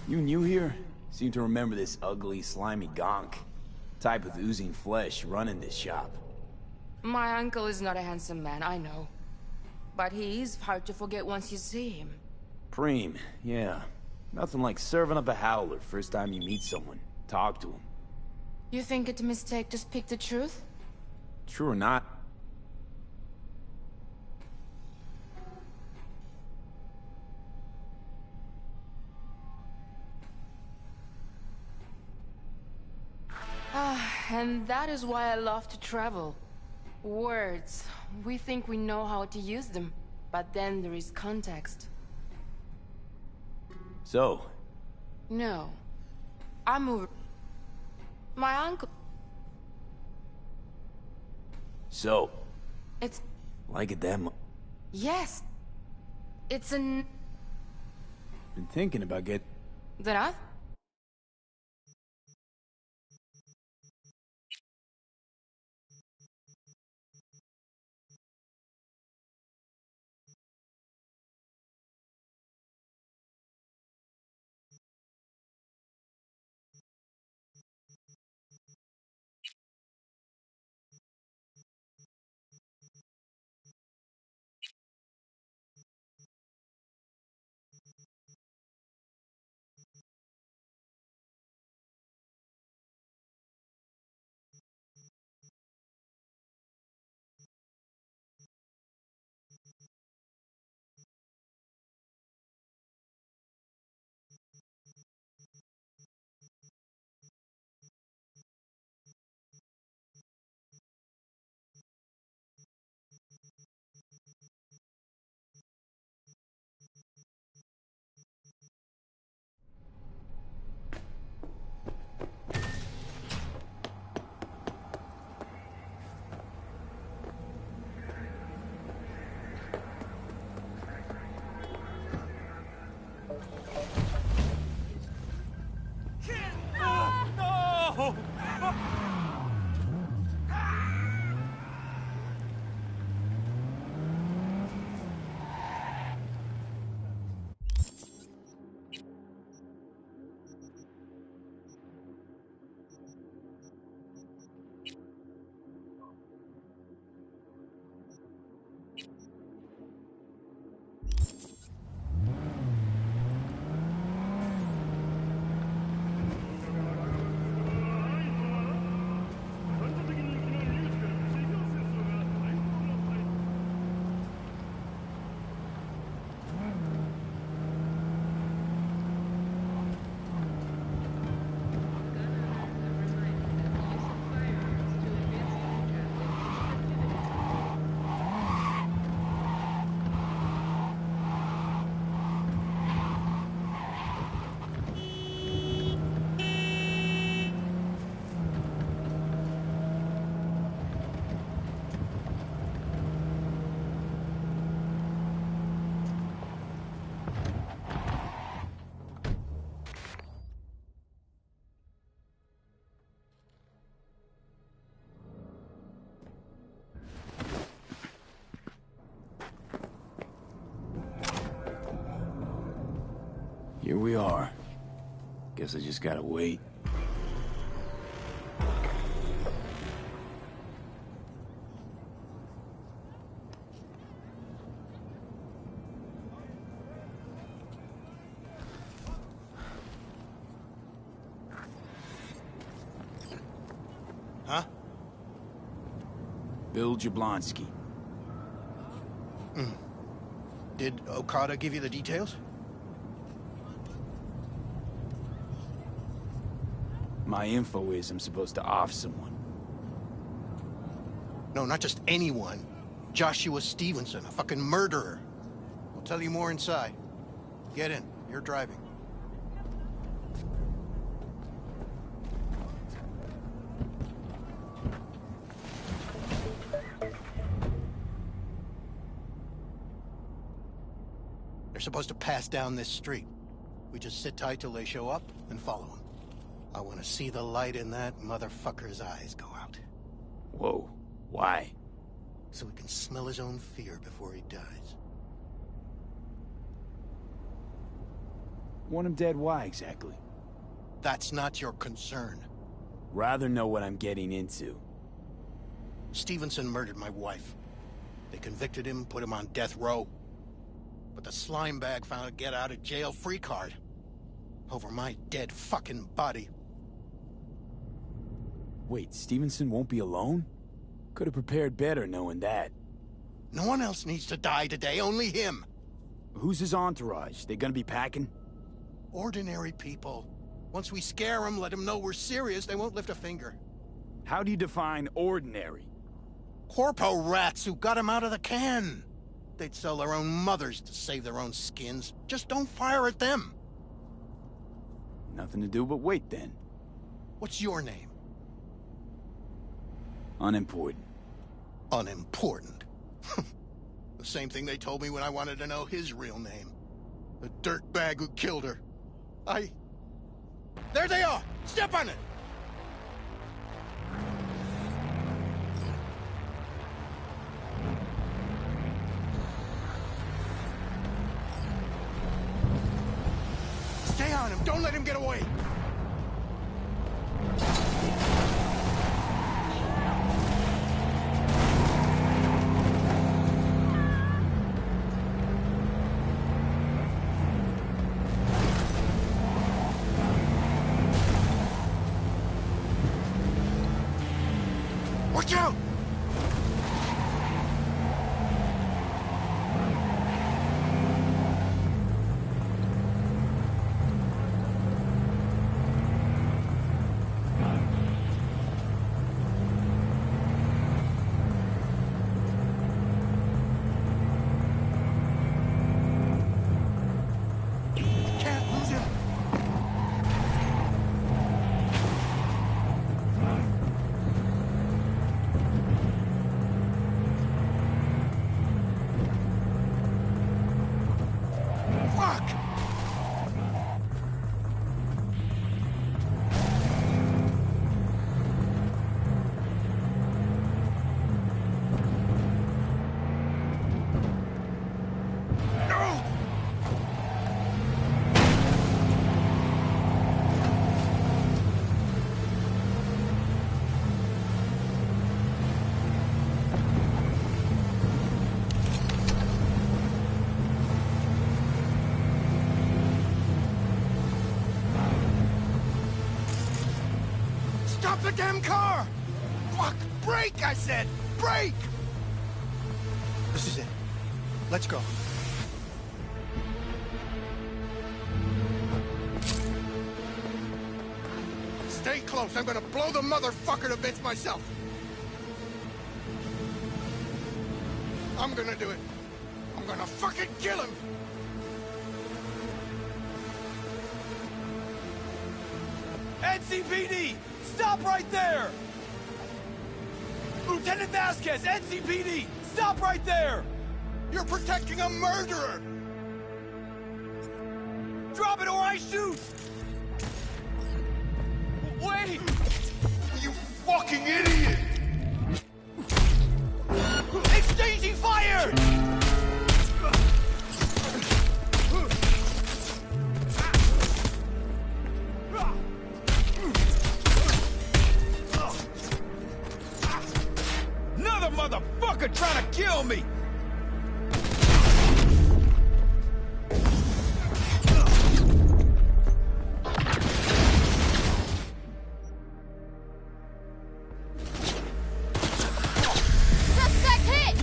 You new here? Seem to remember this ugly, slimy gonk. Type with oozing flesh running this shop. My uncle is not a handsome man, I know. But he is hard to forget once you see him. Preem, yeah. Nothing like serving up a howler first time you meet someone. Talk to him. You think it's a mistake to speak the truth? True or not, And that is why I love to travel. Words. We think we know how to use them, but then there is context. So? No. I moved. My uncle... So? It's... Like it that much? Yes. It's an... Been thinking about getting... That I... Here we are. Guess I just gotta wait. Huh? Bill Jablonski. Did Okada give you the details? My info is I'm supposed to off someone. No, not just anyone. Joshua Stevenson, a fucking murderer. I'll tell you more inside. Get in. You're driving. They're supposed to pass down this street. We just sit tight till they show up and follow them. I want to see the light in that motherfucker's eyes go out. Whoa. Why? So we can smell his own fear before he dies. Want him dead? Why exactly? That's not your concern. Rather know what I'm getting into. Stevenson murdered my wife. They convicted him, put him on death row. But the slime bag found a get-out-of-jail-free card. Over my dead fucking body. Wait, Stevenson won't be alone? Could have prepared better knowing that. No one else needs to die today, only him. Who's his entourage? They gonna be packing? Ordinary people. Once we scare them, let them know we're serious, they won't lift a finger. How do you define ordinary? Corpo rats who got him out of the can. They'd sell their own mothers to save their own skins. Just don't fire at them. Nothing to do but wait then. What's your name? Unimportant. Unimportant. The same thing they told me when I wanted to know his real name. The dirtbag who killed her. There they are! Step on it! Stay on him! Don't let him get away! Watch out! Can't lose him! Fuck! No! Stop the damn car! Fuck! Brake, I said! Brake! This is it. Let's go. Stay close. I'm gonna blow the motherfucker to bits myself. I'm gonna do it. I'm gonna fucking kill him! NCPD! Stop right there! Lieutenant Vasquez, NCPD! Stop right there! You're protecting a murderer! Drop it or I shoot! Wait! You fucking idiot! Exchanging fire! Another motherfucker trying to kill me! Suspect hit!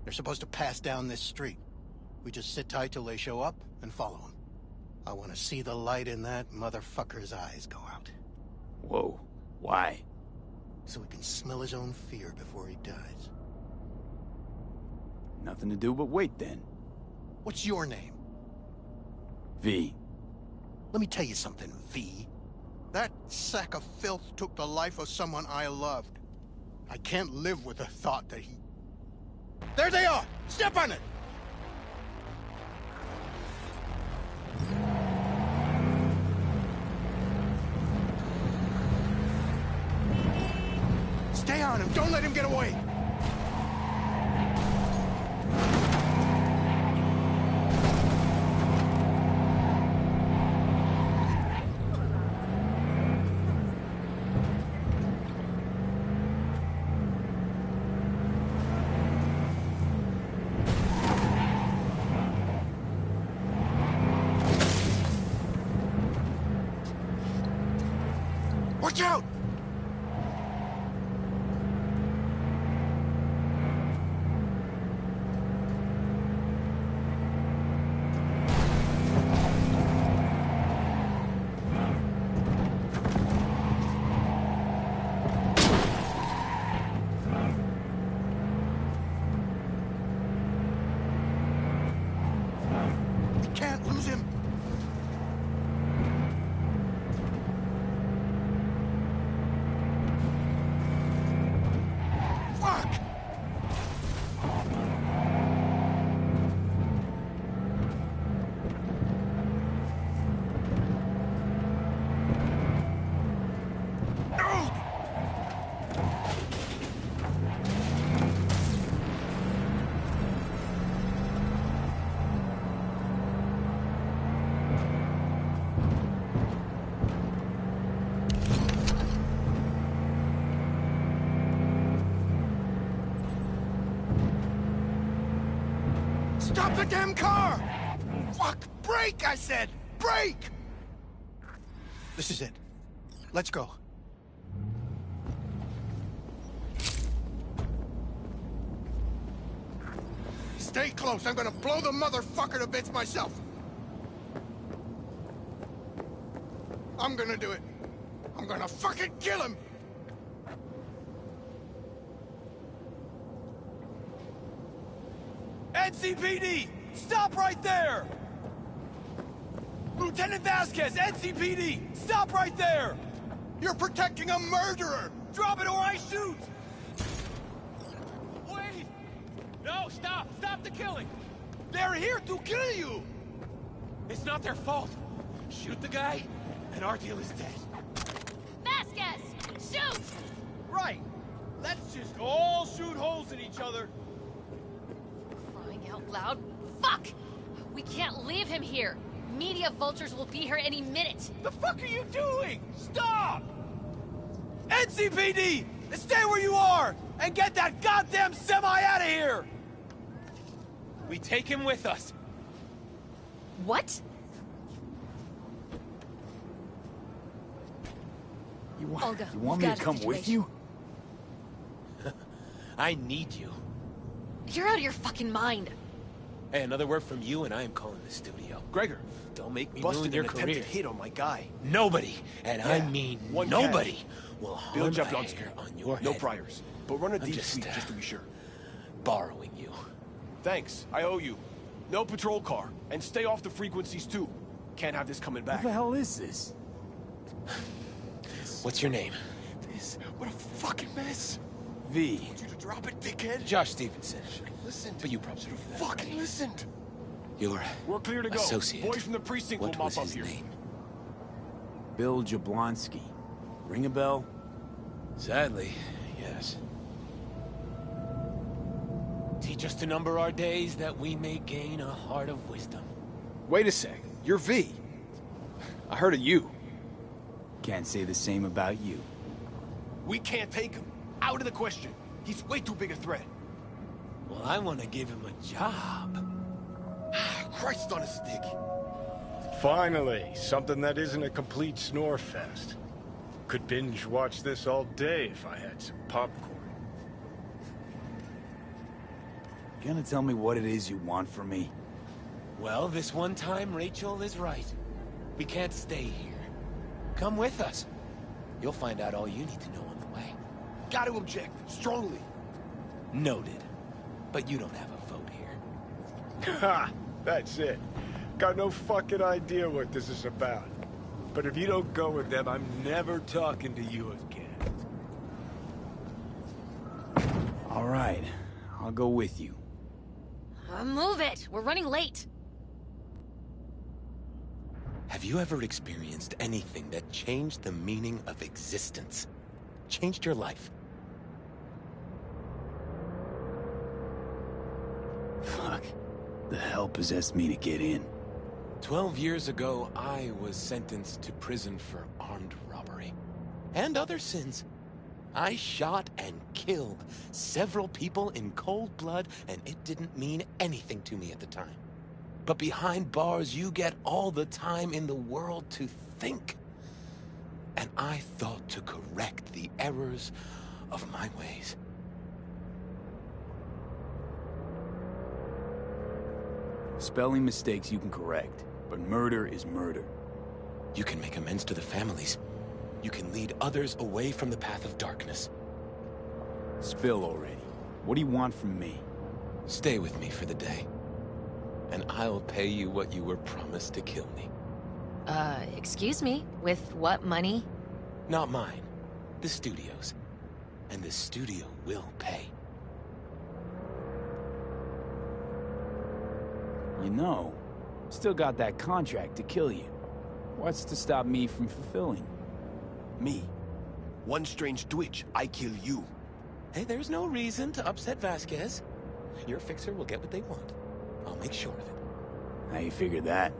They're supposed to pass down this street. We just sit tight till they show up and follow them. I want to see the light in that motherfucker's eyes go out. Whoa. Why? So he can smell his own fear before he dies. Nothing to do but wait then. What's your name? V. Let me tell you something, V. That sack of filth took the life of someone I loved. I can't live with the thought that he... There they are! Step on it! Stay on him! Don't let him get away! Watch out! We can't lose him. Fuck! Stop the damn car! Fuck! Brake, I said! Brake! This is it. Let's go. Stay close. I'm gonna blow the motherfucker to bits myself. I'm gonna do it. I'm gonna fucking kill him! NCPD! Stop right there! Lieutenant Vasquez, NCPD! Stop right there! You're protecting a murderer! Drop it or I shoot! Wait! No, stop! Stop the killing! They're here to kill you! It's not their fault. Shoot the guy, and our deal is dead. Vasquez! Shoot! Right! Let's just all shoot holes in each other. Crying out loud. Fuck! We can't leave him here. Media vultures will be here any minute. The fuck are you doing? Stop! NCPD! Stay where you are! And get that goddamn semi out of here! We take him with us. What? Olga, You want we've me to got a come with situation. you? I need you. You're out of your fucking mind. Hey, another word from you and I am calling the studio. Gregor, Don't make me busted ruin your an attempted career. hit on my guy. Nobody, and I Yeah, mean one nobody, catch. will Bill harm a Jablonski. hair on your head. No priors. But run a I'm deep just, sweep just to be sure. Borrowing you. Thanks, I owe you. No patrol car. And stay off the frequencies too. Can't have this coming back. What the hell is this? What's your name? What a fucking mess. V. I want you to drop it, dickhead. Josh Stevenson. Listen. But you probably knew that fucking already. listened. Your We're clear to go. associate. Boys from the precinct What will was mop up his here. name? Bill Jablonski. Ring a bell? Sadly, yes. Teach us to number our days that we may gain a heart of wisdom. Wait a sec. You're V. I heard of you. Can't say the same about you. We can't take him. Out of the question. He's way too big a threat. Well, I want to give him a job. Christ on a stick. Finally, something that isn't a complete snore fest. Could binge watch this all day if I had some popcorn. You gonna tell me what it is you want from me? Well, this one time, Rachel is right. We can't stay here. Come with us. You'll find out all you need to know on the way. Got to object. Strongly. Noted. But you don't have a vote here. Ha! That's it. Got no fucking idea what this is about. But if you don't go with them, I'm never talking to you again. All right, I'll go with you. Move it! We're running late! Have you ever experienced anything that changed the meaning of existence? Changed your life? Fuck. The hell possessed me to get in? 12 years ago, I was sentenced to prison for armed robbery. And other sins. I shot and killed several people in cold blood, and it didn't mean anything to me at the time. But behind bars, you get all the time in the world to think. And I thought to correct the errors of my ways. Spelling mistakes you can correct, but murder is murder. You can make amends to the families. You can lead others away from the path of darkness. Spill already. What do you want from me? Stay with me for the day, and I'll pay you what you were promised to kill me. Excuse me? With what money? Not mine. The studio's. And the studio will pay. You know, still got that contract to kill you. What's to stop me from fulfilling? Me. One strange twitch, I kill you. Hey, there's no reason to upset Vasquez. Your fixer will get what they want. I'll make sure of it. How you figure that?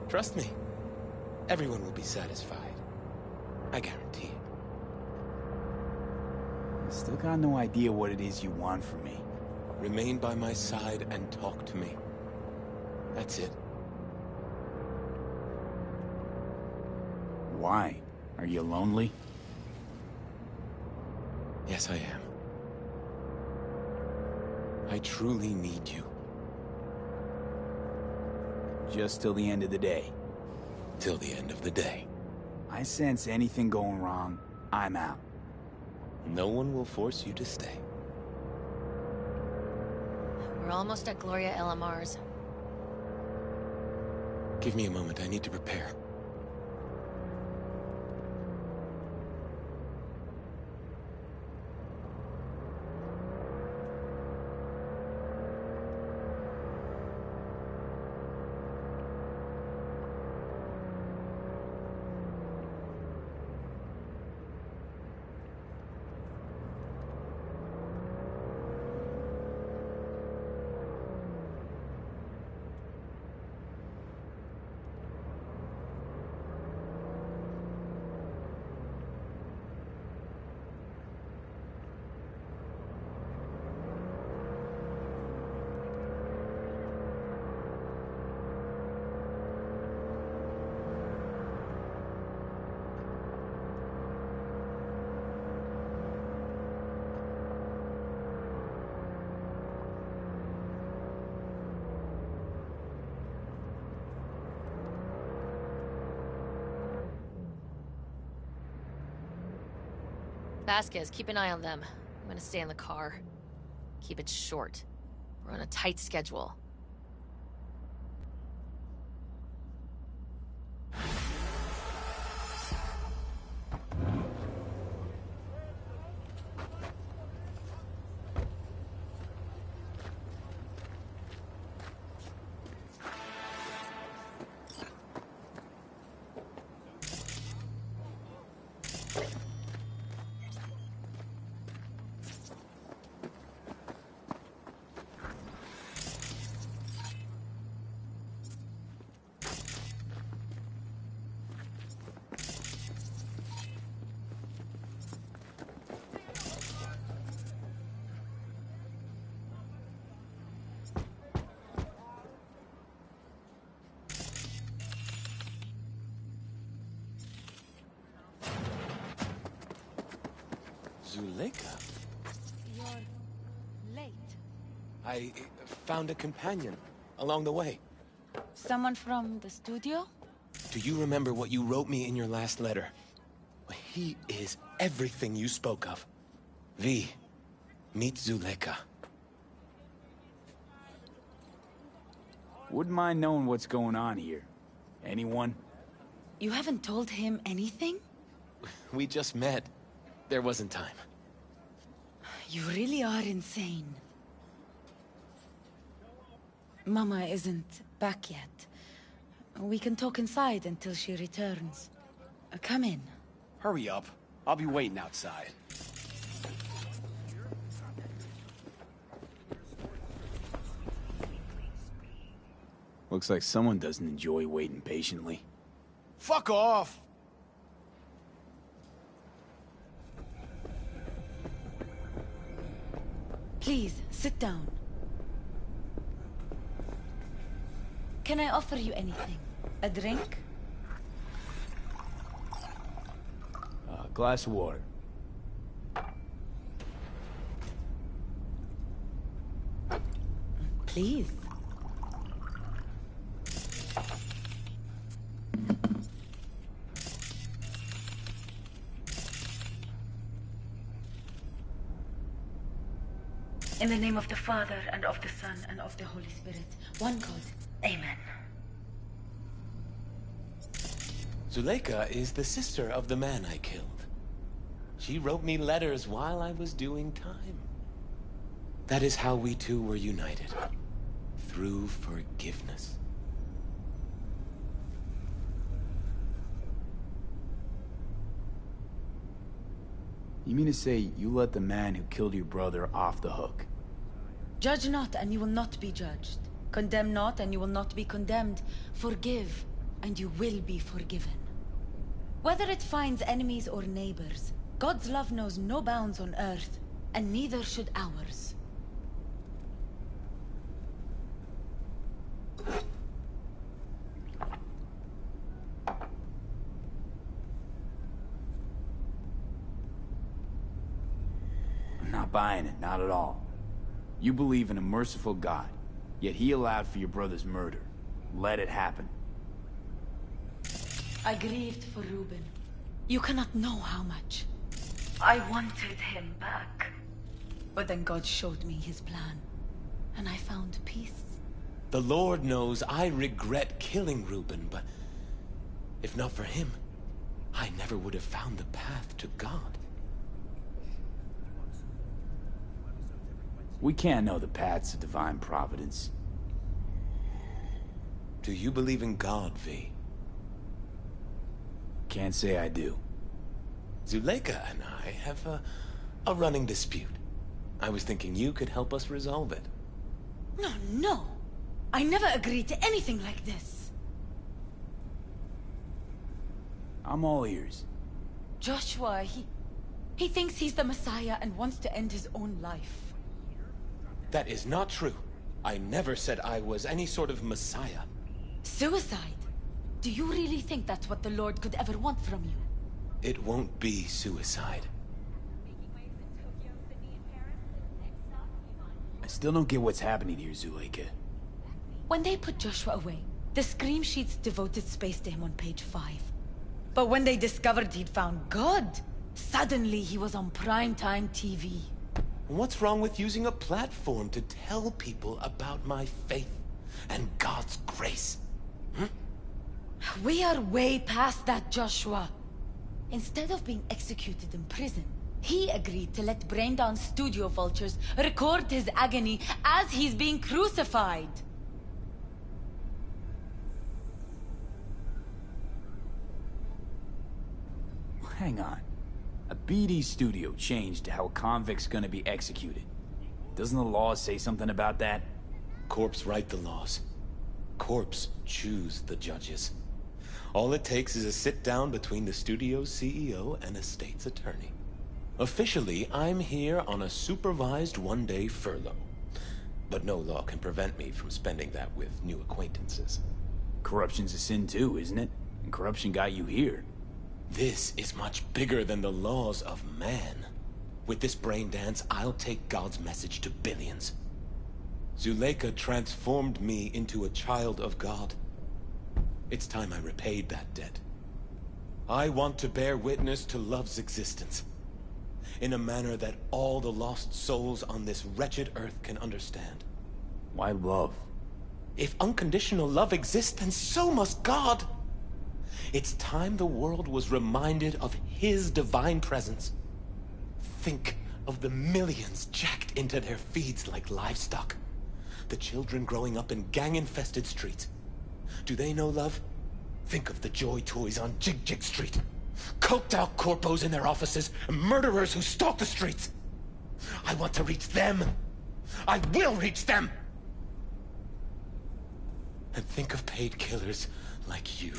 Trust me. Everyone will be satisfied. I guarantee it. Still got no idea what it is you want from me. Remain by my side and talk to me. That's it. Why? Are you lonely? Yes, I am. I truly need you. Just till the end of the day. Till the end of the day. I sense anything going wrong, I'm out. No one will force you to stay. We're almost at Gloria LMR's. Give me a moment, I need to prepare. Vasquez, keep an eye on them. I'm gonna stay in the car. Keep it short. We're on a tight schedule. Zuleika? You're late. I found a companion along the way. Someone from the studio? Do you remember what you wrote me in your last letter? He is everything you spoke of. V, meet Zuleika. Wouldn't mind knowing what's going on here. Anyone? You haven't told him anything? We just met. There wasn't time. You really are insane. Mama isn't back yet. We can talk inside until she returns. Come in. Hurry up. I'll be waiting outside. Looks like someone doesn't enjoy waiting patiently. Fuck off! Please, sit down. Can I offer you anything? A drink? Glass of water. Please. In the name of the Father, and of the Son, and of the Holy Spirit, one God. Amen. Zuleika is the sister of the man I killed. She wrote me letters while I was doing time. That is how we two were united. Through forgiveness. You mean to say you let the man who killed your brother off the hook? Judge not, and you will not be judged. Condemn not, and you will not be condemned. Forgive, and you will be forgiven. Whether it finds enemies or neighbors, God's love knows no bounds on earth, and neither should ours. I'm not buying it, not at all. You believe in a merciful God, yet he allowed for your brother's murder. Let it happen. I grieved for Reuben. You cannot know how much. I wanted him back. But then God showed me his plan, and I found peace. The Lord knows I regret killing Reuben, but if not for him, I never would have found the path to God. We can't know the paths of divine providence. Do you believe in God, V? Can't say I do. Zuleika and I have a running dispute. I was thinking you could help us resolve it. No. I never agreed to anything like this. I'm all ears. Joshua, he thinks he's the Messiah and wants to end his own life. That is not true. I never said I was any sort of Messiah. Suicide? Do you really think that's what the Lord could ever want from you? It won't be suicide. I still don't get what's happening here, Zuleika. When they put Joshua away, the scream sheets devoted space to him on page 5. But when they discovered he'd found God, suddenly he was on primetime TV. What's wrong with using a platform to tell people about my faith and God's grace? We are way past that, Joshua. Instead of being executed in prison, he agreed to let Braindown studio vultures record his agony as he's being crucified. Hang on. A BD studio changed how a convict's gonna be executed. Doesn't the law say something about that? Corps write the laws. Corps choose the judges. All it takes is a sit-down between the studio's CEO and a state's attorney. Officially, I'm here on a supervised one-day furlough. But no law can prevent me from spending that with new acquaintances. Corruption's a sin too, isn't it? And corruption got you here. This is much bigger than the laws of man. With this brain dance, I'll take God's message to billions. Zuleika transformed me into a child of God. It's time I repaid that debt. I want to bear witness to love's existence, in a manner that all the lost souls on this wretched earth can understand. Why love? If unconditional love exists, then so must God. It's time the world was reminded of his divine presence. Think of the millions jacked into their feeds like livestock. The children growing up in gang-infested streets. Do they know love? Think of the joy toys on Jig Jig Street. Coked-out corpos in their offices, and murderers who stalk the streets. I want to reach them. I will reach them! And think of paid killers like you,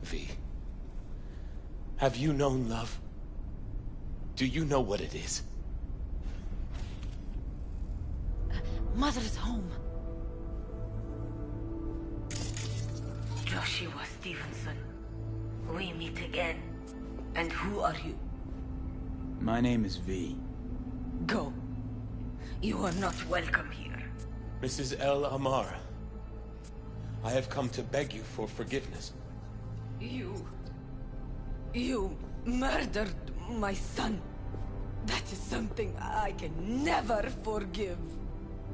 V. Have you known love? Do you know what it is? Mother's home. Joshua Stevenson. We meet again. And who are you? My name is V. Go. You are not welcome here. Mrs. El Amar, I have come to beg you for forgiveness. You murdered my son. That is something I can never forgive.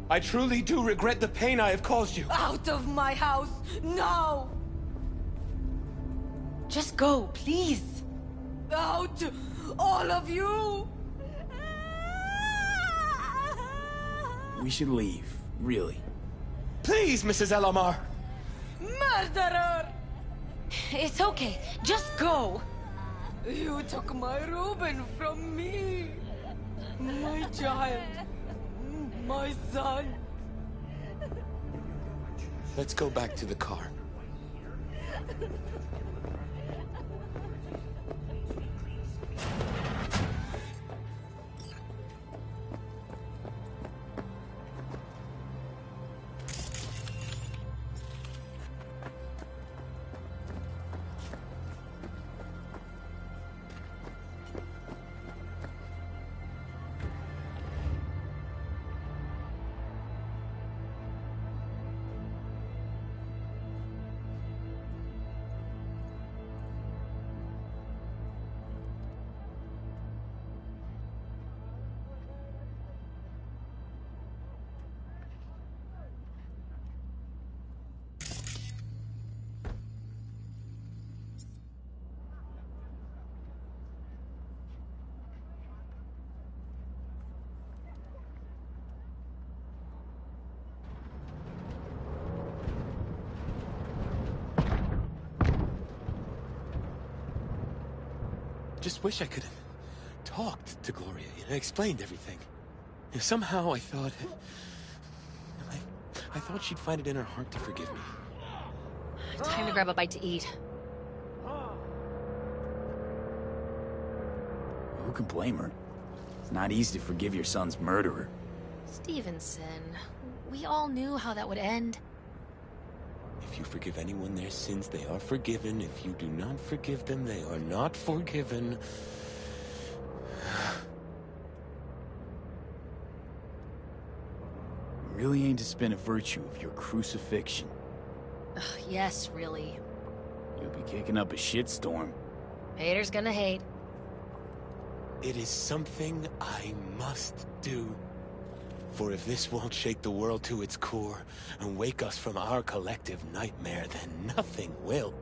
I truly do regret the pain I have caused you. Out of my house, now! Just go, please. Out, all of you! We should leave, really. Please, Mrs. El Amar! Murderer! It's okay, just go. You took my Reuben from me. My child. My son. Let's go back to the car. Just wish I could have talked to Gloria, explained everything. Somehow I thought... I thought she'd find it in her heart to forgive me. Time to grab a bite to eat. Who can blame her? It's not easy to forgive your son's murderer. Stevenson, we all knew how that would end. If you forgive anyone their sins, they are forgiven. If you do not forgive them, they are not forgiven. Really aimed to spin a virtue of your crucifixion. Ugh, yes, really. You'll be kicking up a shitstorm. Haters gonna hate. It is something I must do. For if this won't shake the world to its core and wake us from our collective nightmare, then nothing will.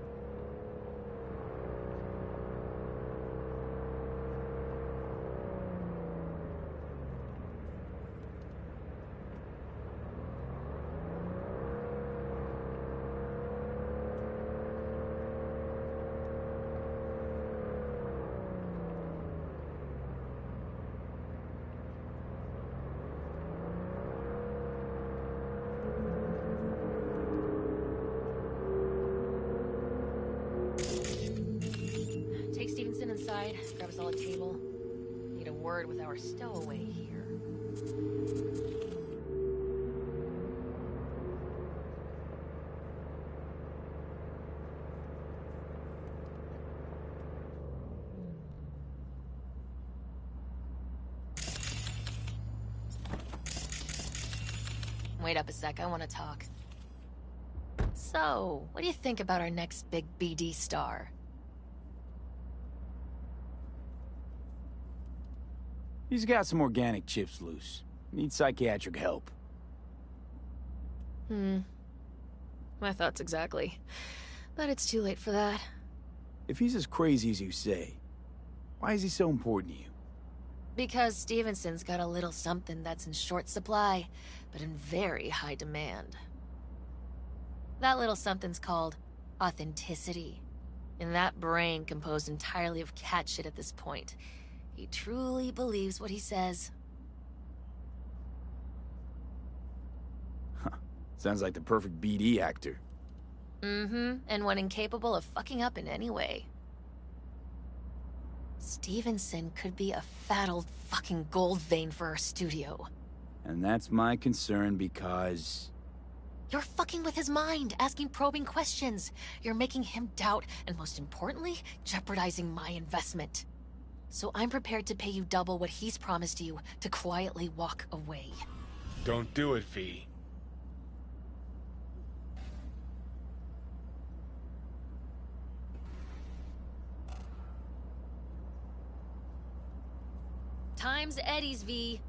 Take Stevenson inside, grab us all a table. Need a word with our stowaway here. Wait up a sec, I want to talk. So, what do you think about our next big BD star? He's got some organic chips loose. Needs psychiatric help. My thoughts exactly. But it's too late for that. If he's as crazy as you say, why is he so important to you? Because Stevenson's got a little something that's in short supply, but in very high demand. That little something's called authenticity. And that brain composed entirely of cat shit at this point. He truly believes what he says. Huh. Sounds like the perfect BD actor. Mm-hmm, and one incapable of fucking up in any way. Stevenson could be a fat old fucking gold vein for our studio. And that's my concern because... You're fucking with his mind, asking probing questions. You're making him doubt, and most importantly, jeopardizing my investment. So I'm prepared to pay you double what he's promised you to quietly walk away. Don't do it, V. Time's Eddie's, V.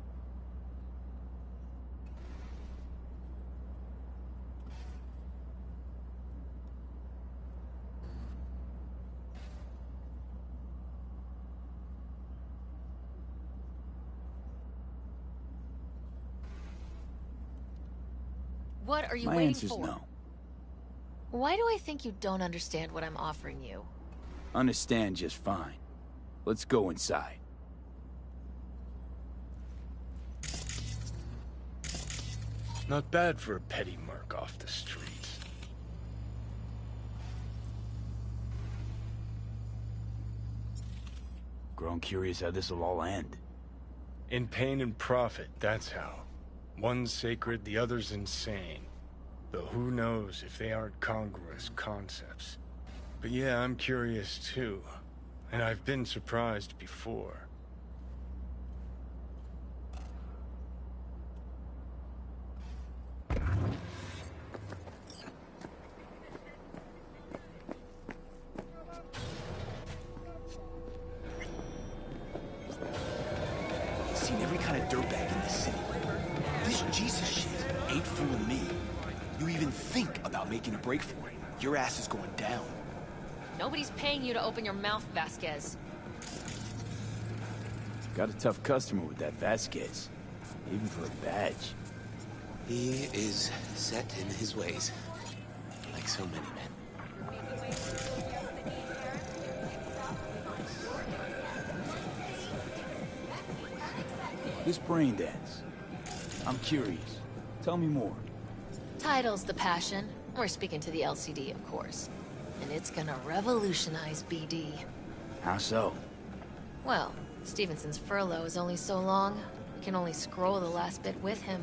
What are you My waiting answer's for? no. Why do I think you don't understand what I'm offering you? Understand just fine. Let's go inside. Not bad for a petty merc off the streets. Grown curious how this'll all end. In pain and profit, that's how. One's sacred, the other's insane. Though who knows if they aren't congruous concepts. But yeah, I'm curious too. And I've been surprised before. Seen every kind of dirtbag in this city. This Jesus shit ain't fooling me. You even think about making a break for it, your ass is going down. Nobody's paying you to open your mouth, Vasquez. Got a tough customer with that Vasquez. Even for a badge. He is set in his ways, like so many men. This brain dance. I'm curious. Tell me more. Title's the passion. We're speaking to the LCD, of course. And it's gonna revolutionize BD. How so? Well, Stevenson's furlough is only so long. We can only scroll the last bit with him.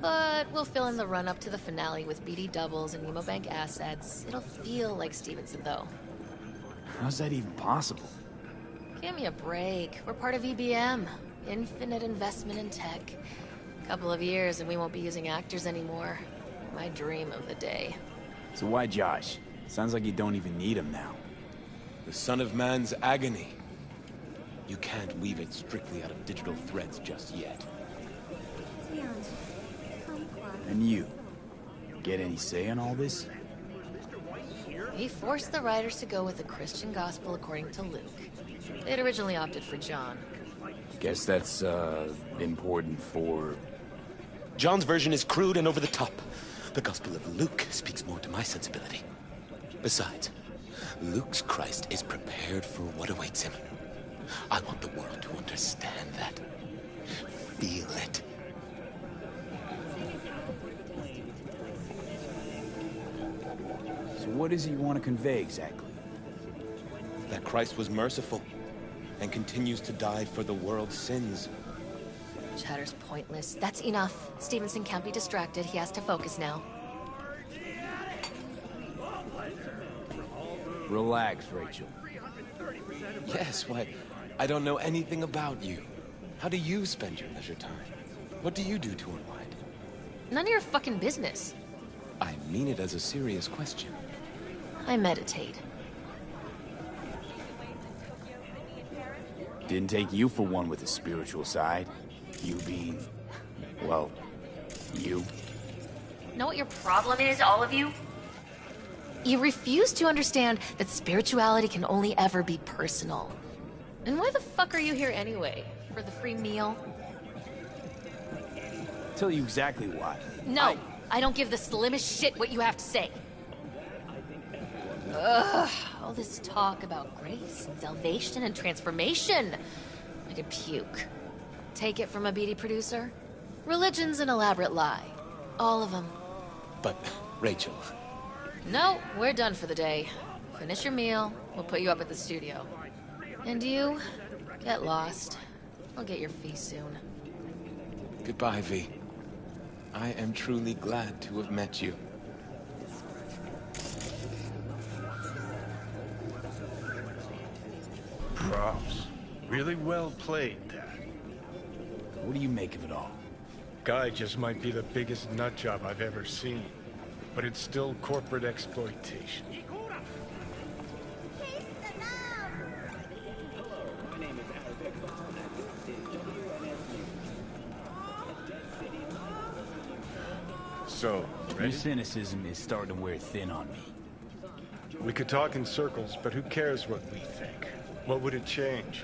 But we'll fill in the run-up to the finale with BD doubles and Nemobank assets. It'll feel like Stevenson, though. How's that even possible? Give me a break. We're part of EBM. Infinite investment in tech. Couple of years and we won't be using actors anymore. My dream of the day. So why Josh? Sounds like you don't even need him now. The son of man's agony. You can't weave it strictly out of digital threads just yet. And you? Get any say in all this? He forced the writers to go with the Christian gospel according to Luke. They'd originally opted for John. Guess that's, important for... John's version is crude and over the top. The Gospel of Luke speaks more to my sensibility. Besides, Luke's Christ is prepared for what awaits him. I want the world to understand that. Feel it. So what is it you want to convey exactly? That Christ was merciful and continues to die for the world's sins. Chatter's pointless. That's enough. Stevenson can't be distracted. He has to focus now. Relax, Rachel. Yes, why, I don't know anything about you. How do you spend your leisure time? What do you do to unwind? None of your fucking business. I mean it as a serious question. I meditate. Didn't take you for one with a spiritual side. You being... well... you. Know what your problem is, all of you? You refuse to understand that spirituality can only ever be personal. And why the fuck are you here anyway? For the free meal? Tell you exactly why. No, I don't give the slimmest shit what you have to say. Ugh, all this talk about grace and salvation and transformation. I could puke. Take it from a beady producer? Religion's an elaborate lie. All of them. But, Rachel... No, we're done for the day. Finish your meal, we'll put you up at the studio. And you, get lost. I'll get your fee soon. Goodbye, V. I am truly glad to have met you. Props. Really well played, Dad. What do you make of it all? Guy just might be the biggest nutjob I've ever seen. But it's still corporate exploitation. So, Your ready? cynicism is starting to wear thin on me. We could talk in circles, but who cares what we think? What would it change?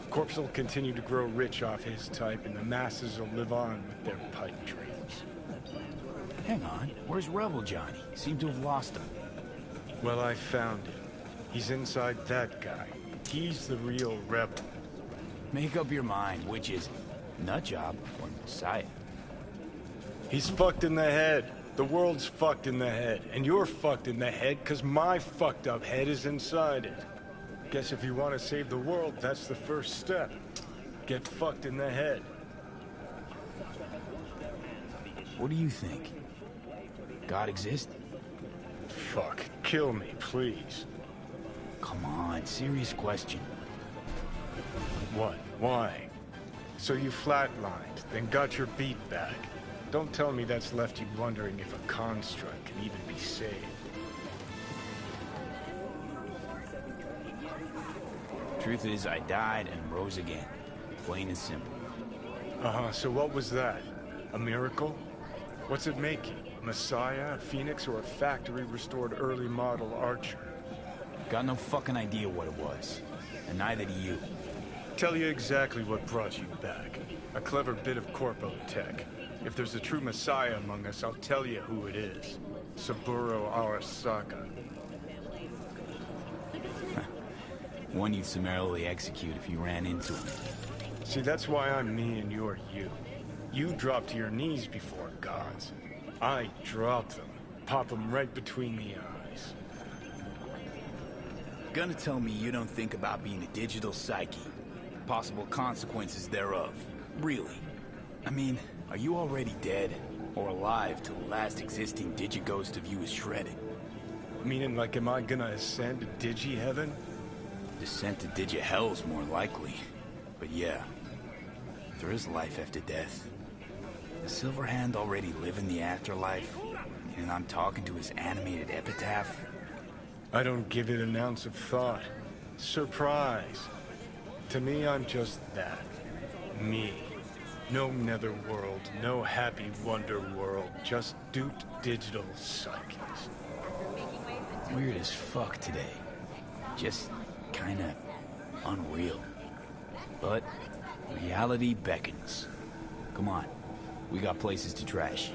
Corpse will continue to grow rich off his type, and the masses will live on with their pipe dreams. Hang on, where's Rebel Johnny? Seem to have lost him. Well, I found him. He's inside that guy. He's the real rebel. Make up your mind, which is it? Nutjob or Messiah? He's fucked in the head. The world's fucked in the head. And you're fucked in the head because my fucked up head is inside it. Guess if you want to save the world, that's the first step. Get fucked in the head. What do you think? God exists? Fuck. Kill me, please. Come on, serious question. What? Why? So you flatlined, then got your beat back. Don't tell me that's left you wondering if a construct can even be saved. Truth is, I died and rose again. Plain and simple. Uh-huh, so what was that? A miracle? What's it making? A Messiah, a Phoenix, or a factory-restored early model Archer? Got no fucking idea what it was. And neither do you. Tell you exactly what brought you back. A clever bit of corpo tech. If there's a true Messiah among us, I'll tell you who it is. Saburo Arasaka. One you'd summarily execute if you ran into him. See, that's why I'm me and you're you. You drop to your knees before gods. I drop them. Pop them right between the eyes. Gonna tell me you don't think about being a digital psyche. Possible consequences thereof. Really? I mean, are you already dead? Or alive till the last existing digighost of you is shredded? Meaning, like, am I gonna ascend to Digi-Heaven? Descent to Digi-Hell's more likely. But yeah, there is life after death. The Silverhand already live in the afterlife, and I'm talking to his animated epitaph. I don't give it an ounce of thought. Surprise. To me, I'm just that. Me. No netherworld, no happy wonder world, just duped digital psyches. Weird as fuck today. Just kinda unreal. But reality beckons. Come on, we got places to trash.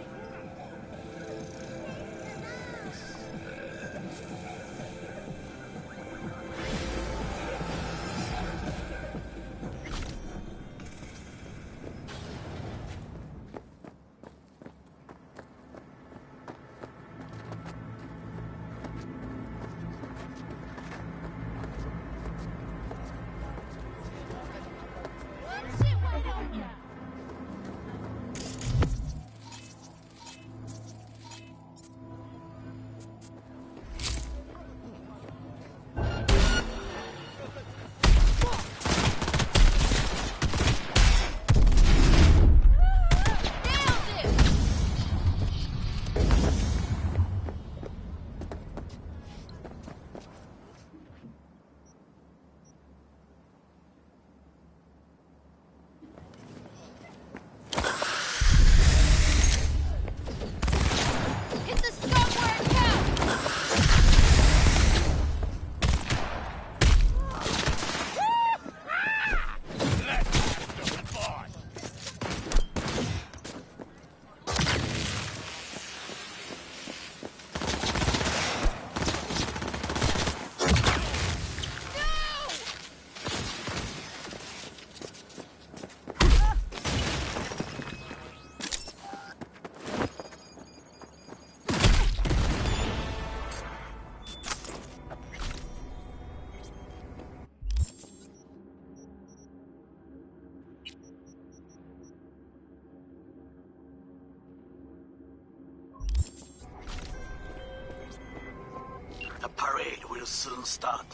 will soon start.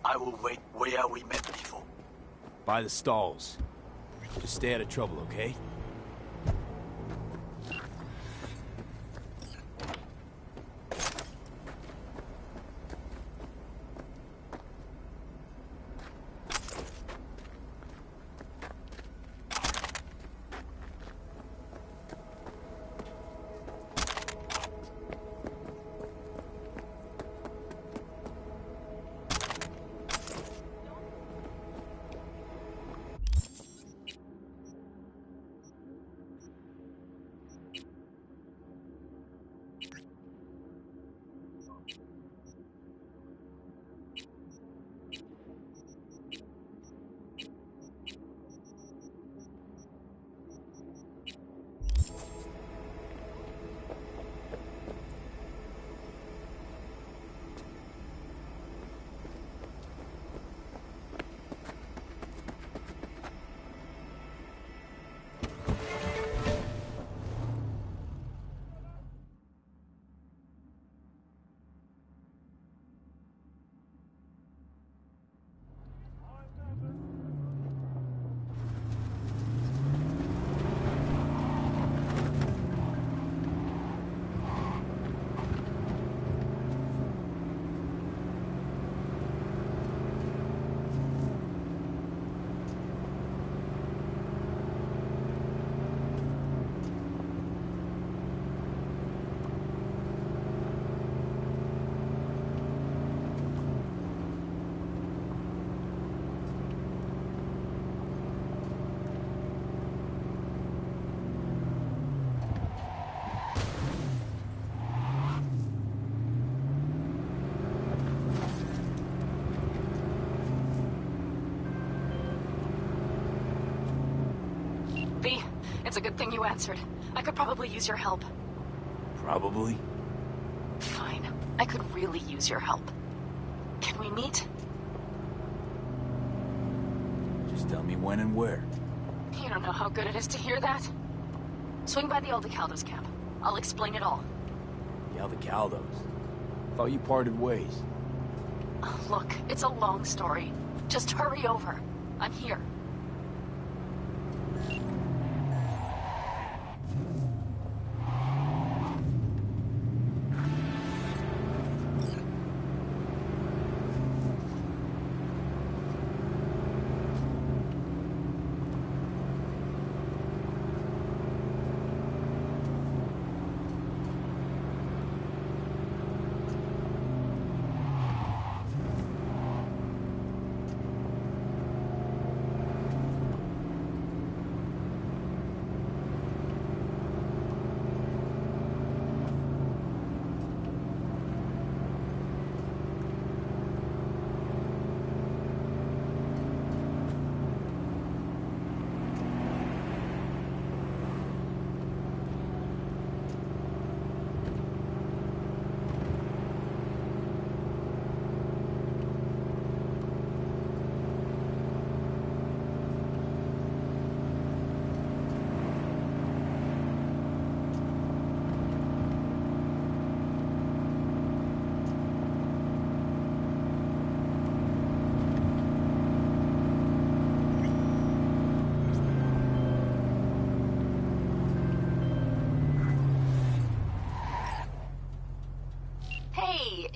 I will wait where we met before. By the stalls. Just stay out of trouble, okay? V, it's a good thing you answered. I could probably use your help. Probably. Fine. I could really use your help. Can we meet? Just tell me when and where. You don't know how good it is to hear that. Swing by the Aldecaldos camp. I'll explain it all. The Aldecaldos. Thought you parted ways. Look, it's a long story. Just hurry over. I'm here.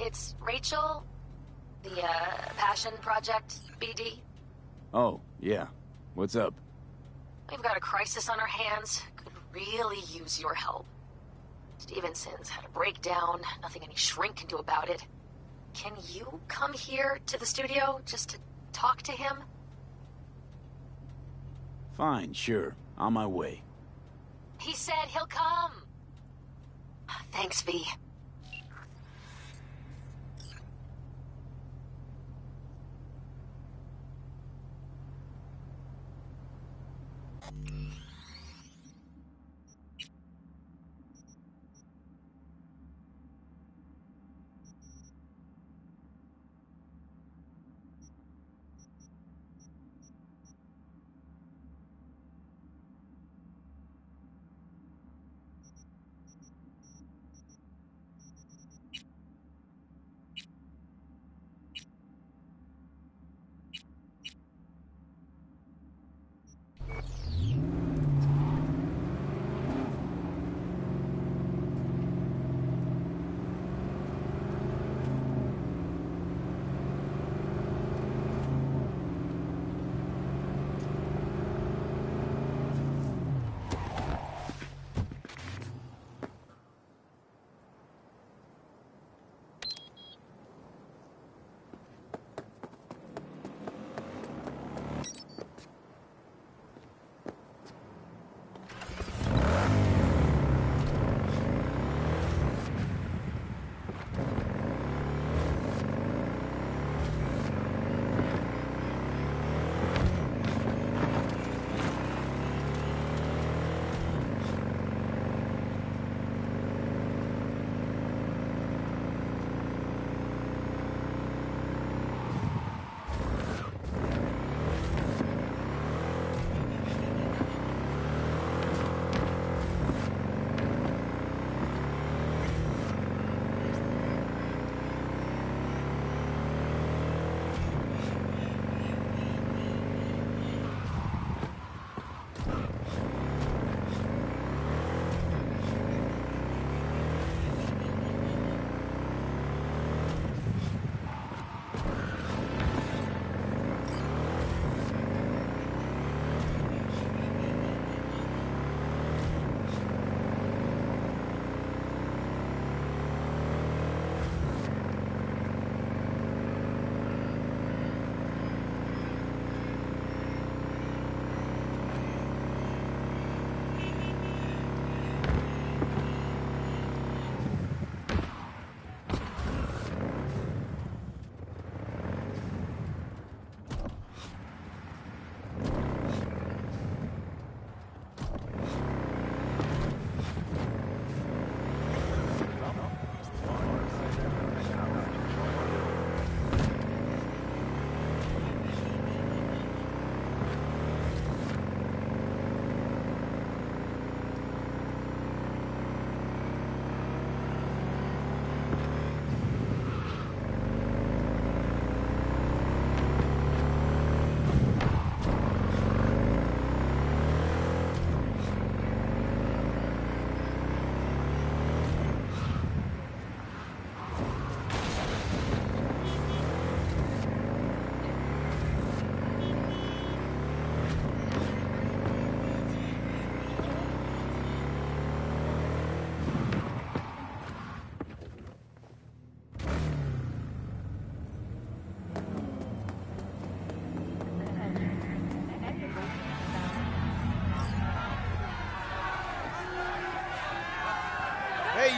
It's Rachel, the, Passion Project, BD. Oh, yeah. What's up? We've got a crisis on our hands. Could really use your help. Stevenson's had a breakdown, nothing any shrink can do about it. Can you come here to the studio just to talk to him? Fine, sure. On my way. He said he'll come. Thanks, V.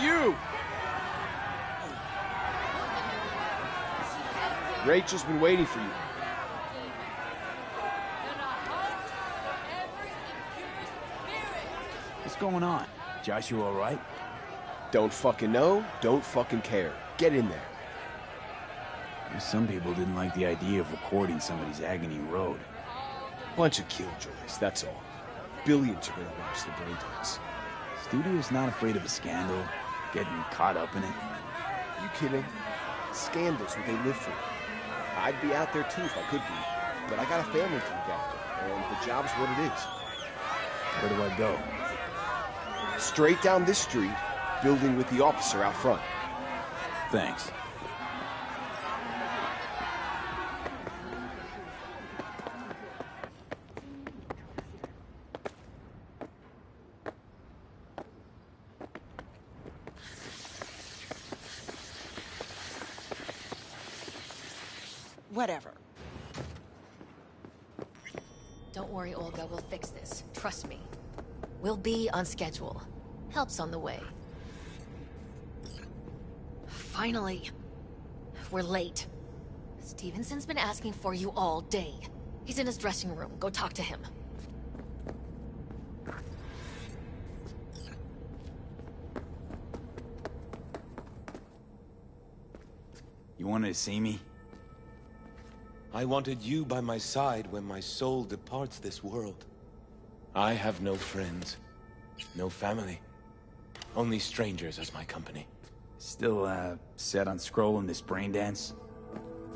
you! Rachel's been waiting for you. What's going on? Joshua all right? Don't fucking know, don't fucking care. Get in there. Some people didn't like the idea of recording somebody's agony road. Bunch of killjoys, that's all. Billions are gonna watch the breakdowns. Studio's not afraid of a scandal, getting caught up in it. You kidding? Scandal's what they live for. I'd be out there too if I could be, but I got a family to look after, and the job's what it is. Where do I go? Straight down this street, building with the officer out front. Thanks. Whatever. Don't worry, Olga, we'll fix this. Trust me. We'll be on schedule. Help's on the way. Finally. We're late. Stevenson's been asking for you all day. He's in his dressing room. Go talk to him. You wanted to see me? I wanted you by my side when my soul departs this world. I have no friends, no family, only strangers as my company. Still, set on scrolling this brain dance?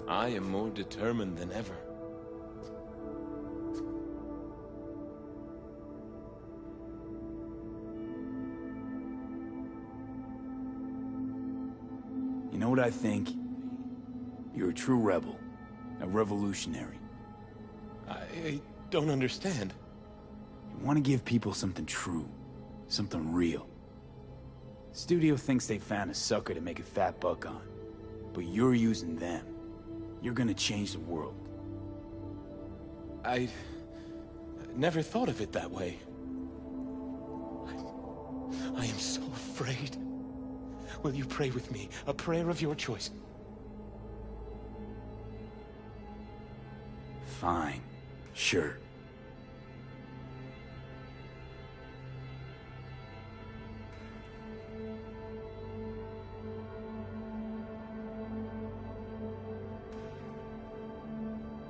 I am more determined than ever. You know what I think? You're a true rebel. A revolutionary. I don't understand. You want to give people something true. Something real. Studio thinks they found a sucker to make a fat buck on. But you're using them. You're gonna change the world. I never thought of it that way. I am so afraid. Will you pray with me? A prayer of your choice. Fine. Sure.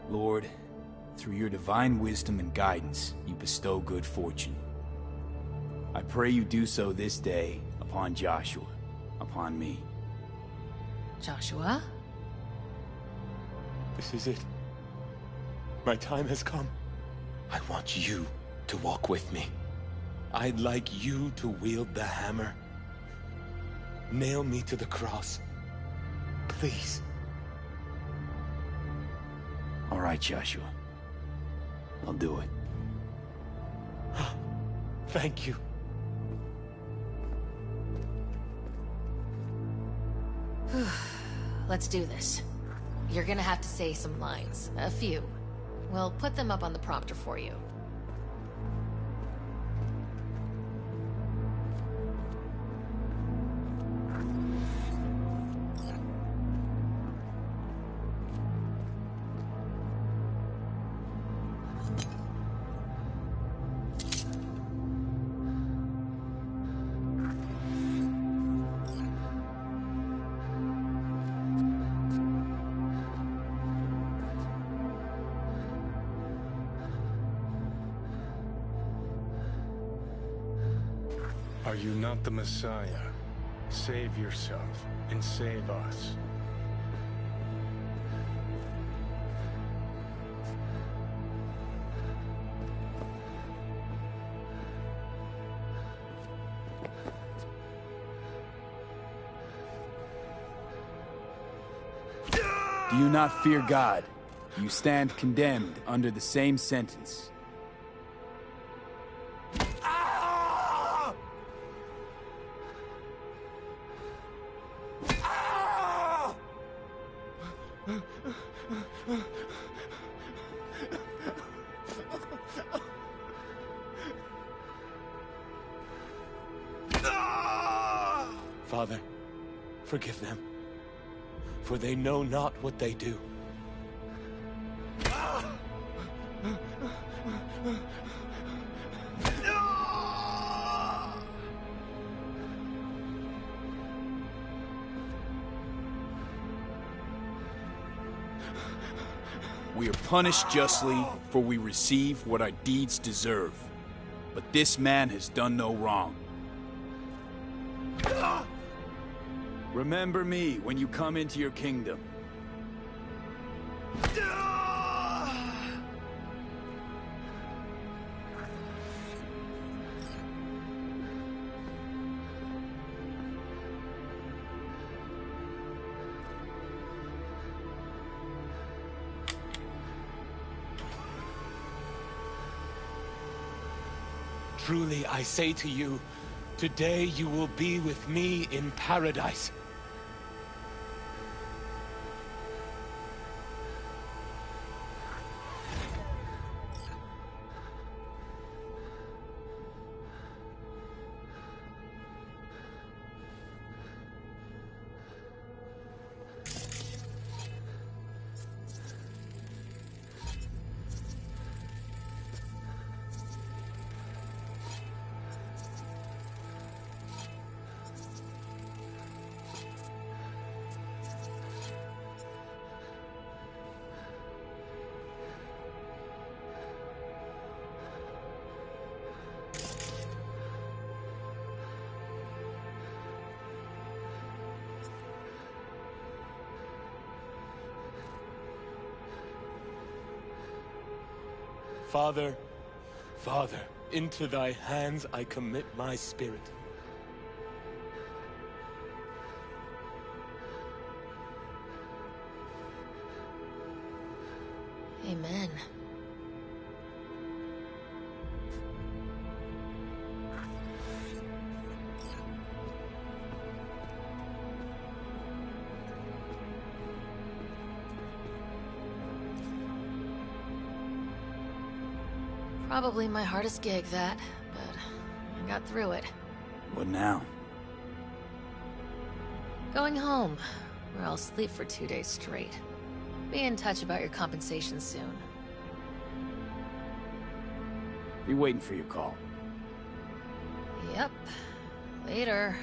Lord, through your divine wisdom and guidance, you bestow good fortune. I pray you do so this day upon Joshua, upon me. Joshua? This is it. My time has come. I want you to walk with me. I'd like you to wield the hammer. Nail me to the cross. Please. All right, Joshua. I'll do it. Thank you. Let's do this. You're gonna have to say some lines. A few. We'll put them up on the prompter for you. Are you not the Messiah? Save yourself and save us. Do you not fear God? You stand condemned under the same sentence. Father, forgive them, for they know not what they do. We are punished justly, for we receive what our deeds deserve. But this man has done no wrong. Remember me when you come into your kingdom. Truly, I say to you, today you will be with me in paradise. Father, Father, into thy hands I commit my spirit. Amen. Probably my hardest gig, that, but I got through it. What now? Going home, where I'll sleep for 2 days straight. Be in touch about your compensation soon. Be waiting for your call. Yep. Later.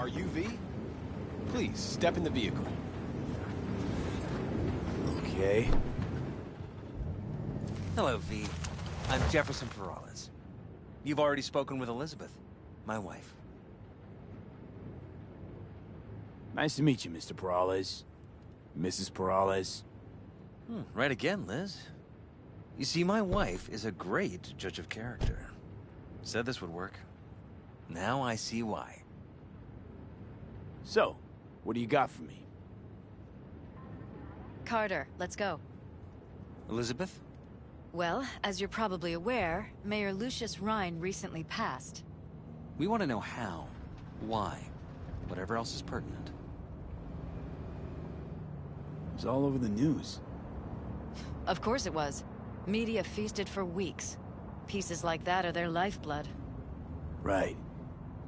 Are you V? Please, step in the vehicle. Okay. Hello, V. I'm Jefferson Peralez. You've already spoken with Elizabeth, my wife. Nice to meet you, Mr. Peralez. Mrs. Peralez. Right again, Liz. You see, my wife is a great judge of character. Said this would work. Now I see why. So, what do you got for me? Carter, let's go. Elizabeth? Well, as you're probably aware, Mayor Lucius Rhine recently passed. We want to know how, why, whatever else is pertinent. It's all over the news. Of course it was. Media feasted for weeks. Pieces like that are their lifeblood. Right.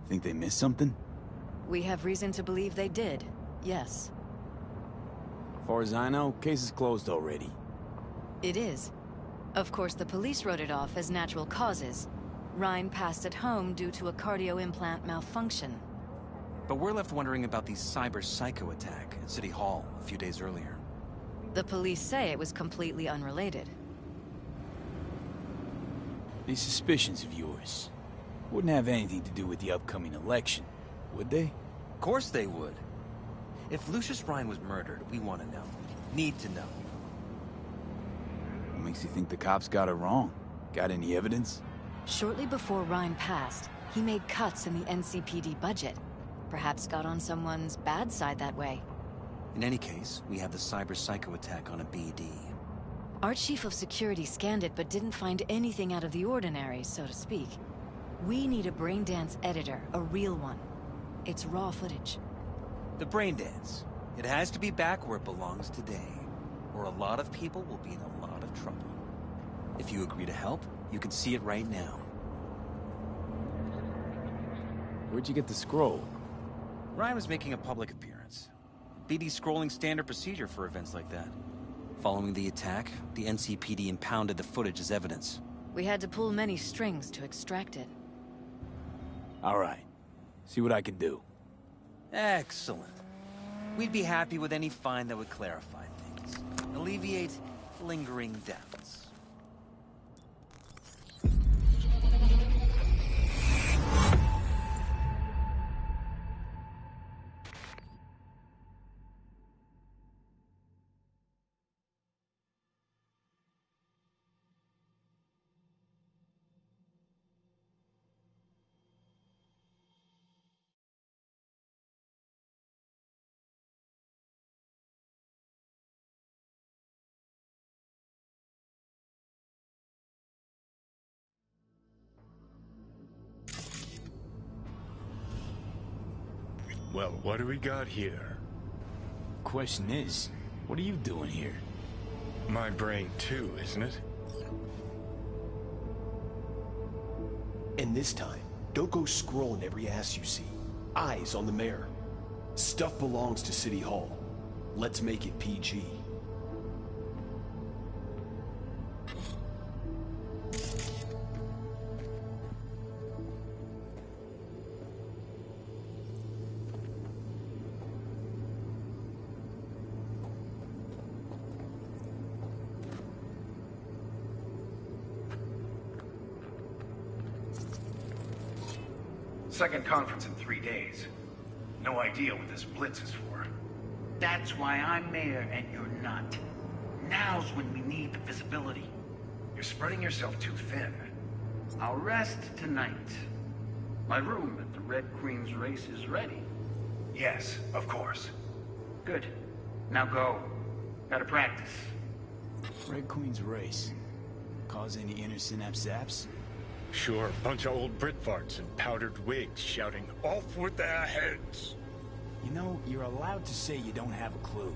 Think they missed something? We have reason to believe they did, yes. As far as I know, case is closed already. It is. Of course, the police wrote it off as natural causes. Rhine passed at home due to a cardio implant malfunction. But we're left wondering about the cyber psycho attack at City Hall a few days earlier. The police say it was completely unrelated. These suspicions of yours wouldn't have anything to do with the upcoming election, would they? Of course they would. If Lucius Rhine was murdered, we want to know. Need to know. What makes you think the cops got it wrong? Got any evidence? Shortly before Rhine passed, he made cuts in the NCPD budget. Perhaps got on someone's bad side that way. In any case, we have the cyber psycho attack on a BD. Our chief of security scanned it but didn't find anything out of the ordinary, so to speak. We need a braindance editor, a real one. It's raw footage. The braindance. It has to be back where it belongs today, or a lot of people will be in a lot of trouble. If you agree to help, you can see it right now. Where'd you get the scroll? Ryan was making a public appearance. BD scrolling standard procedure for events like that. Following the attack, the NCPD impounded the footage as evidence. We had to pull many strings to extract it. All right. See what I can do. Excellent. We'd be happy with any find that would clarify things. Alleviate lingering doubts. Well, what do we got here? Question is, what are you doing here? My brain too, isn't it? And this time, don't go scrolling every ass you see. Eyes on the mayor. Stuff belongs to City Hall. Let's make it PG. Second conference in 3 days. No idea what this blitz is for. That's why I'm mayor and you're not. Now's when we need the visibility. You're spreading yourself too thin. I'll rest tonight. My room at the Red Queen's race is ready. Yes, of course. Good. Now go. Gotta practice. Red Queen's race. Cause any inner synapse zaps? Sure, bunch of old Brit farts in powdered wigs shouting, "Off with their heads!" You know, you're allowed to say you don't have a clue.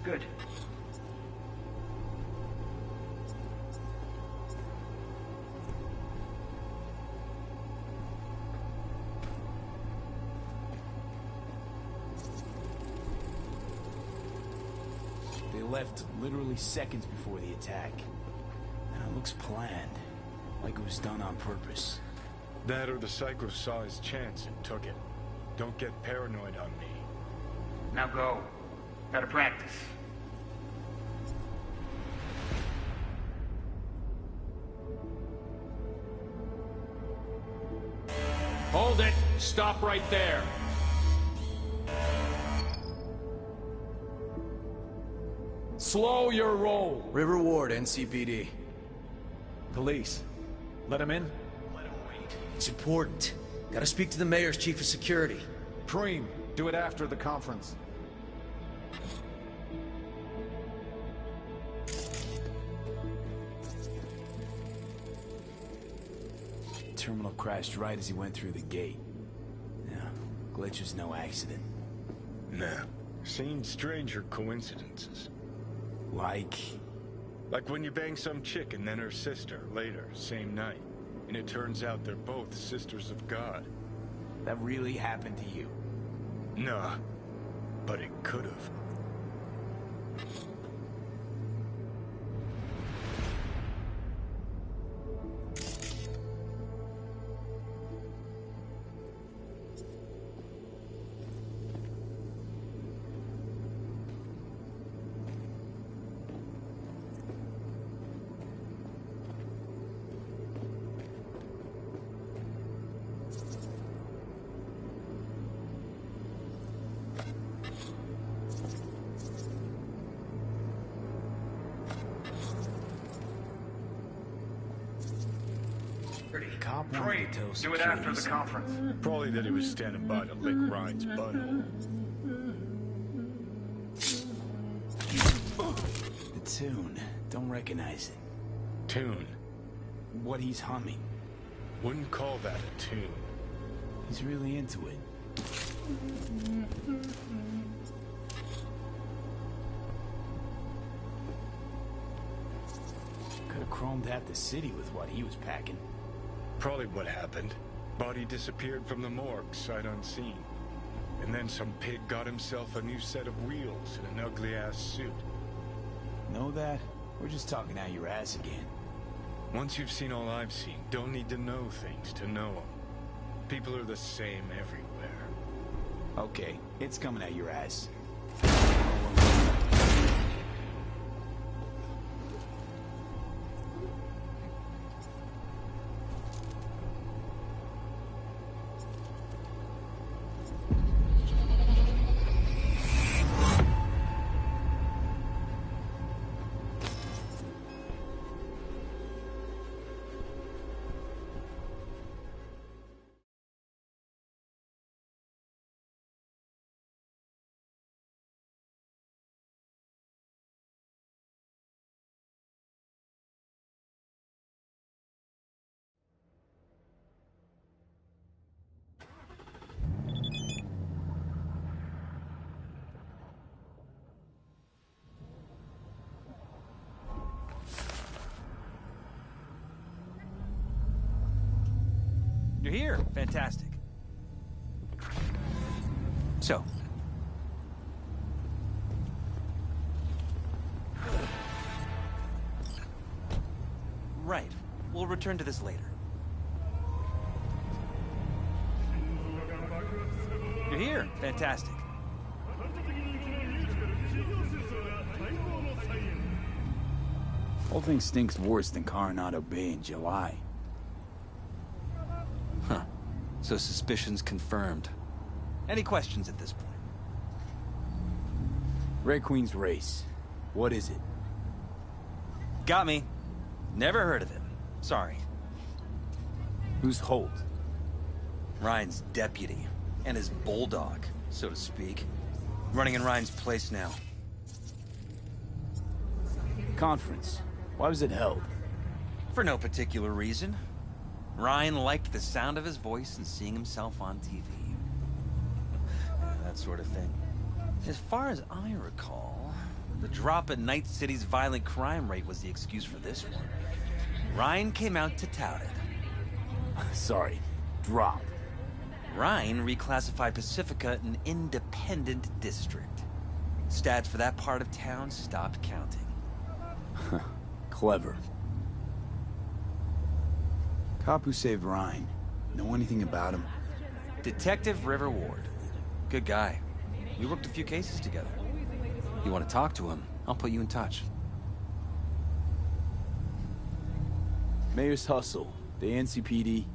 Good. They left literally seconds before the attack. And it looks planned, like it was done on purpose. That or the Psycho saw his chance and took it. Don't get paranoid on me. Now go. Gotta practice. Hold it! Stop right there! Slow your roll! River Ward, NCPD. Police. Let him in? Let him wait. It's important. Gotta speak to the mayor's chief of security. Preem, do it after the conference. Terminal crashed right as he went through the gate. Yeah, glitch was no accident. Nah. Seen stranger coincidences. Like when you bang some chick and then her sister later, same night. And it turns out they're both sisters of God. that really happened to you? Nah, but it could have. Do it after the conference. Probably that he was standing by to lick Ryan's butthole. The tune. Don't recognize it. Tune? What he's humming. Wouldn't call that a tune. He's really into it. Could have chromed half the city with what he was packing. Probably what happened. Body disappeared from the morgue, sight unseen. And then some pig got himself a new set of wheels and an ugly-ass suit. Know that? We're just talking out your ass again. Once you've seen all I've seen, don't need to know things to know them. People are the same everywhere. Okay, it's coming out your ass. You're here. Fantastic. So. Right. We'll return to this later. You're here. Fantastic. Whole thing stinks worse than Coronado Bay in July. Huh. So suspicions confirmed. Any questions at this point? Red Queen's race. What is it? Got me. Never heard of it. Sorry. Who's Holt? Ryan's deputy. And his bulldog, so to speak. Running in Ryan's place now. Conference. Why was it held? For no particular reason. Ryan liked the sound of his voice and seeing himself on TV. Yeah, that sort of thing. As far as I recall, The drop in Night City's violent crime rate was the excuse for this one. Ryan came out to tout it. Sorry, drop. Ryan reclassified Pacifica an independent district. Stats for that part of town stopped counting. Clever. Cop who saved Ryan. Know anything about him? Detective River Ward. Good guy. We worked a few cases together. You want to talk to him, I'll put you in touch. Mayor's Hustle. The NCPD?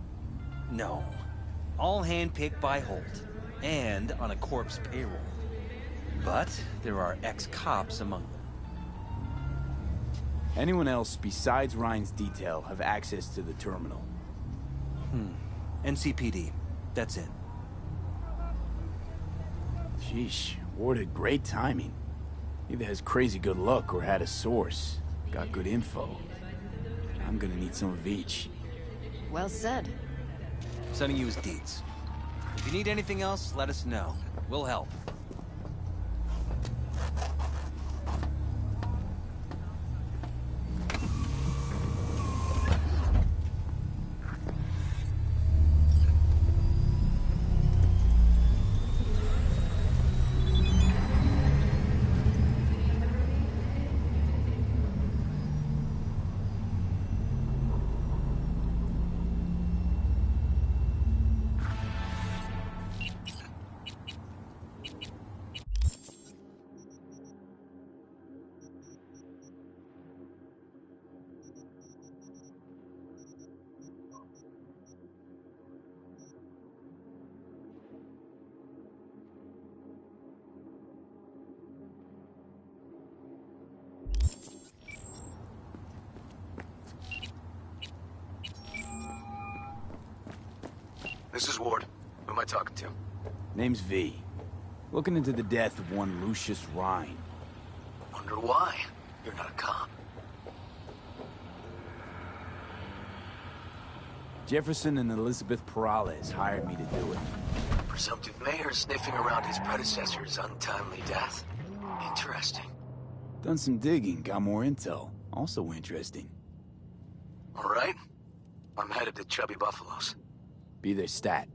No. All handpicked by Holt. And on a corpse payroll. But there are ex-cops among them. Anyone else besides Ryan's detail have access to the terminal? NCPD. That's it. Sheesh, Ward had great timing. Either has crazy good luck or had a source. Got good info. I'm gonna need some of each. Well said. Sending you his deeds. If you need anything else, let us know. We'll help. This is Ward. Who am I talking to? Name's V. Looking into the death of one Lucius Rhine. Wonder why? You're not a cop. Jefferson and Elizabeth Perales hired me to do it. Presumptive mayor sniffing around his predecessor's untimely death. Interesting. Done some digging, got more intel. Also interesting. All right. I'm headed to Chubby Buffaloes. Be their stat.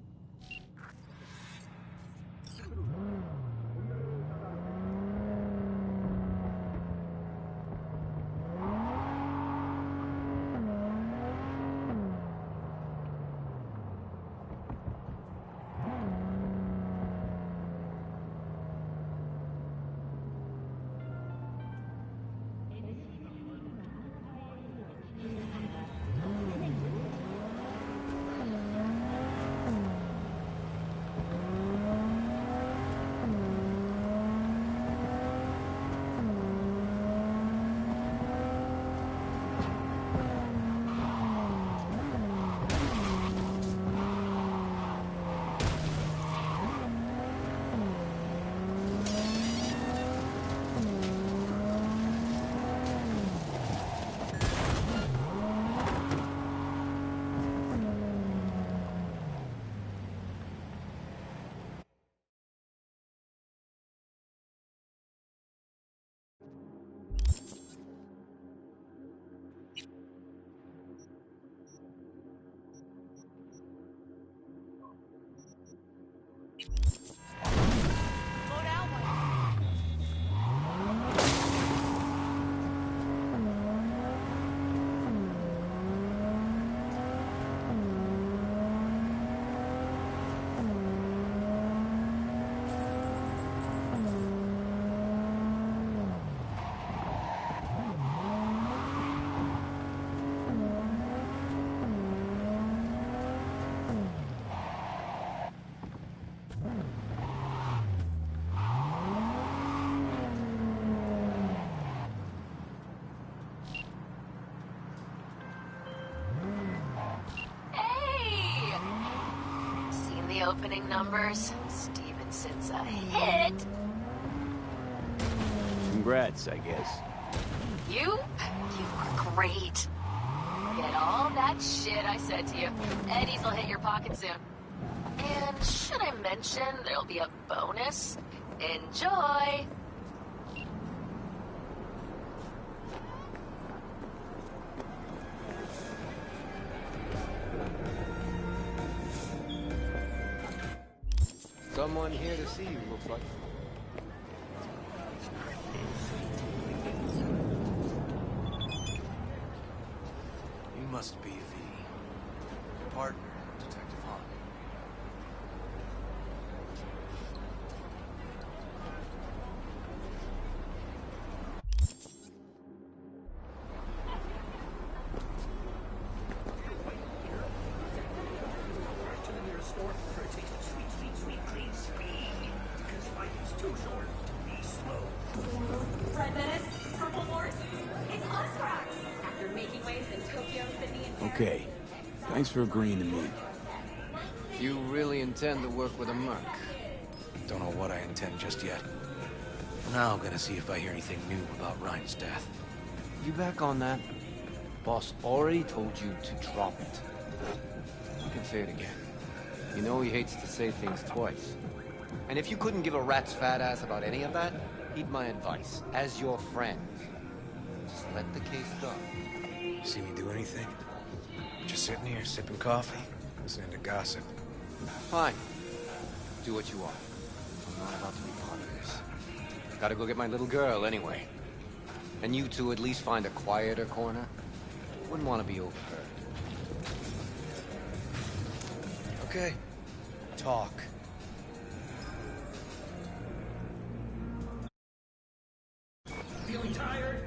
Opening numbers. Stevenson's a hit. Congrats, I guess. You were great. Get all that shit I said to you. Eddie's will hit your pocket soon. And should I mention there'll be a bonus? Enjoy! someone here to see you, looks like. You must be V. Your partner, Detective Hahn. To the nearest store for a taste of sweet, sweet, sweet, clean speed. Because life is too short to be slow. Red Menace, Purple Force, it's us, Rax! After making waves in Tokyo, Sydney, and Paris. Okay. Thanks for agreeing to meet. You really intend to work with a merc? Don't know what I intend just yet. Now I'm gonna see if I hear anything new about Ryan's death. You back on that? Boss already told you to drop it. You can say it again. You know he hates to say things twice. And if you couldn't give a rat's fat ass about any of that, heed my advice. As your friend, just let the case go. See me do anything? Just sitting here, sipping coffee, listening to gossip. Fine. Do what you want. I'm not about to be part of this. Gotta go get my little girl anyway. And you two at least find a quieter corner. Wouldn't want to be overheard. Okay. Talk. Feeling tired?